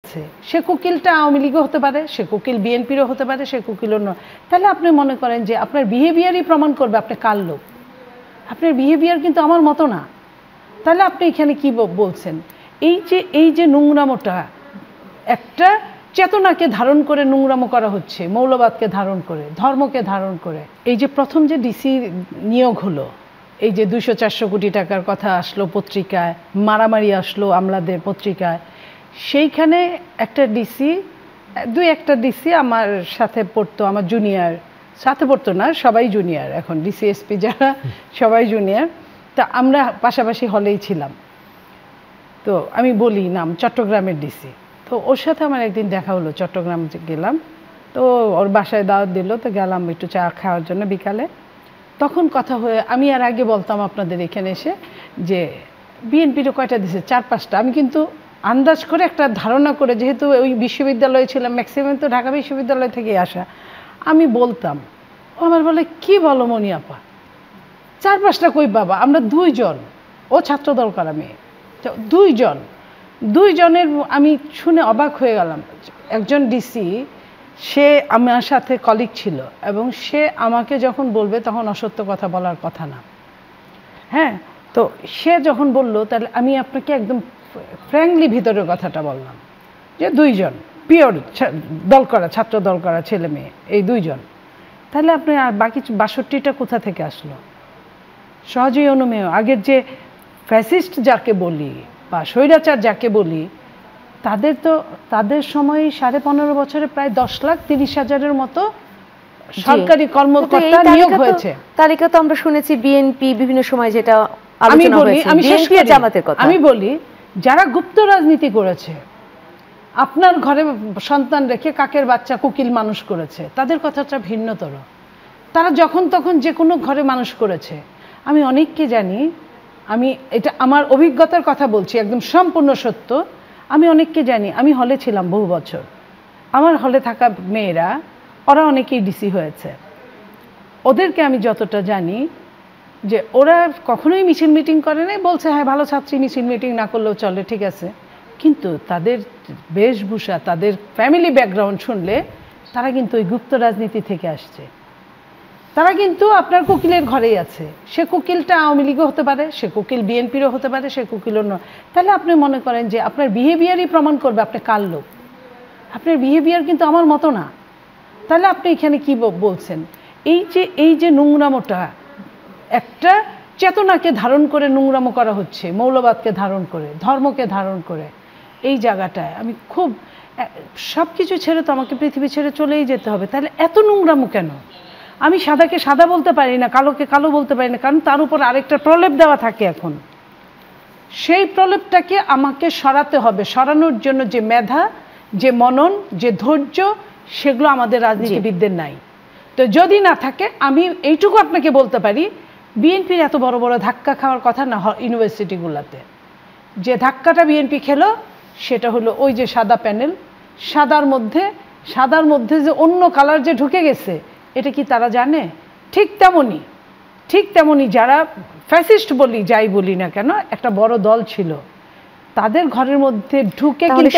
আছে, সে কোকিলটা আওয়ামী লীগও হতে পারে, সে কোকিল বিএনপিরও হতে পারে, সে কোকিল অন্য। তাহলে আপনি মনে করেন যে আপনার বিহেভিয়ারই প্রমাণ করবে আপনি কার লোক। আপনার বিহেভিয়ার কিন্তু আমার মতো না। তাহলে আপনি এখানে কি বলছেন? এই যে নোংরামোটা, একটা চেতনাকে ধারণ করে নোংরামো করা হচ্ছে, মৌলবাদকে ধারণ করে, ধর্মকে ধারণ করে। এই যে প্রথম যে ডিসি নিয়োগ হলো, এই যে 200-400 কোটি টাকার কথা আসলো পত্রিকায়, মারামারি আসলো আমলাদের পত্রিকায়, সেইখানে একটা ডিসি, একটা ডিসি আমার সাথে পড়তো, আমার জুনিয়র, সাথে পড়তো না, সবাই জুনিয়র এখন, ডিসি এসপি যারা সবাই জুনিয়র। তা আমরা পাশাপাশি হলেই ছিলাম। তো আমি বলি নাম, চট্টগ্রামের ডিসি। তো ওর সাথে আমার একদিন দেখা হলো, চট্টগ্রাম গেলাম, তো ওর বাসায় দাওয়াত দিল, তো গেলাম একটু চা খাওয়ার জন্য বিকালে। তখন কথা হয়ে, আমি আর আগে বলতাম আপনাদের এখানে এসে যে বিএনপিরও কয়টা দিছে, 4-5টা। আমি কিন্তু আন্দাজ করে একটা ধারণা করে, যেহেতু ওই বিশ্ববিদ্যালয়ে ছিলাম, ম্যাক্সিমাম তো ঢাকা বিশ্ববিদ্যালয় থেকে আসা, আমি বলতাম। ও আমার বলে, কি বলো মনি আপা, 4-5টা কই বাবা, আমরা 2 জন, ও ছাত্রদল করা মেয়ে, 2 জনের। আমি শুনে অবাক হয়ে গেলাম। একজন ডিসি, সে আমার সাথে কলিগ ছিল, এবং সে আমাকে যখন বলবে তখন অসত্য কথা বলার কথা না। হ্যাঁ, তো সে যখন বলল, তাহলে আমি আপনাকে একদম ফ্র্যাঙ্কলি ভিতরের কথাটা বললাম যে 2 জন পিওর দল করা, ছাত্র দল করা ছেলে মেয়ে, এই 2 জন। তাহলে আপনি আর বাকি 62টা কোথা থেকে আসলো? সহজেই অনুমেয়। আগের যে ফ্যাসিস্ট যাকে বলি বা স্বৈরাচার যাকে বলি, তাদের সময় 15.5 বছরে প্রায় 10,30,000-এর মতো সরকারি কর্মকর্তা নিয়োগ হয়েছে। তালিকা তো আমরা শুনেছি বিএনপি বিভিন্ন সময় যেটা আলোচনা হয়েছে, বিএনপি আর জামাতের কথা। আমি বলি, যারা গুপ্ত রাজনীতি করেছে, আপনার ঘরে সন্তান রেখে কাকের বাচ্চা কোকিল মানুষ করেছে, তাদের কথাটা ভিন্নতর। তারা যখন তখন যে কোনো ঘরে মানুষ করেছে। আমি অনেককে জানি, আমি এটা আমার অভিজ্ঞতার কথা বলছি, একদম সম্পূর্ণ সত্য। আমি অনেককে জানি, আমি হলে ছিলাম বহু বছর, আমার হলে থাকা মেয়েরা, ওরা অনেকেই ডিসি হয়েছে। ওদেরকে আমি যতটা জানি যে ওরা কখনোই মিছিল মিটিং করে নাই, বলছে হ্যাঁ ভালো ছাত্রী, মিছিল মিটিং না করলেও চলে, ঠিক আছে। কিন্তু তাদের বেশভূষা, তাদের ফ্যামিলি ব্যাকগ্রাউন্ড শুনলে তারা কিন্তু ওই গুপ্ত রাজনীতি থেকে আসছে। তারা কিন্তু আপনার কোকিলের ঘরেই আছে। সে কোকিলটা আওয়ামী লীগও হতে পারে, সে কোকিল বিএনপিরও হতে পারে, সে কোকিল অন্য। তাহলে আপনি মনে করেন যে আপনার বিহেভিয়ারই প্রমাণ করবে আপনি কার লোক। আপনার বিহেভিয়ার কিন্তু আমার মতো না। তাহলে আপনি এখানে কি বলছেন? এই যে নোংরামোটা, একটা চেতনাকে ধারণ করে নোংরামো করা হচ্ছে, মৌলবাদকে ধারণ করে, ধর্মকে ধারণ করে, এই জায়গাটায় আমি খুব, সব কিছু ছেড়ে তো আমাকে পৃথিবী ছেড়ে চলেই যেতে হবে। তাহলে এত নোংরামো কেন? আমি সাদাকে সাদা বলতে পারি না, কালোকে কালো বলতে পারি না, কারণ তার উপর আরেকটা প্রলেপ দেওয়া থাকে। এখন সেই প্রলেপটাকে আমাকে সরাতে হবে। সরানোর জন্য যে মেধা, যে মনন, যে ধৈর্য, সেগুলো আমাদের রাজনীতিবিদদের নাই। তো যদি না থাকে, আমি এইটুকু আপনাকে বলতে পারি, বিএনপির এত বড় বড় ধাক্কা খাওয়ার কথা না ইউনিভার্সিটিগুলোতে। যে ধাক্কাটা বিএনপি খেলো সেটা হলো ওই যে সাদা প্যানেল, সাদার মধ্যে যে অন্য কালার যে ঢুকে গেছে, এটা কি তারা জানে? ঠিক তেমনি যারা ফ্যাসিস্ট বলি, যাই বলি না কেন, একটা বড় দল ছিল, তাদের ঘরের মধ্যে ঢুকে কিন্তু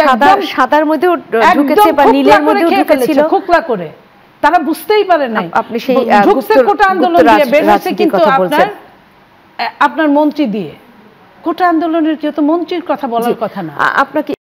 সাদার মধ্যে ঢুকেছে বা নীলের মধ্যে ঢুকেছিল, খোকলা করে, তারা বুঝতেই পারে নাই। আপনি সেই ঢুকছে কোটা আন্দোলন দিয়ে, বের হচ্ছে কিন্তু আপনার মন্ত্রী দিয়ে। কোটা আন্দোলনের কি তো মন্ত্রীর কথা বলার কথা না। আপনাকে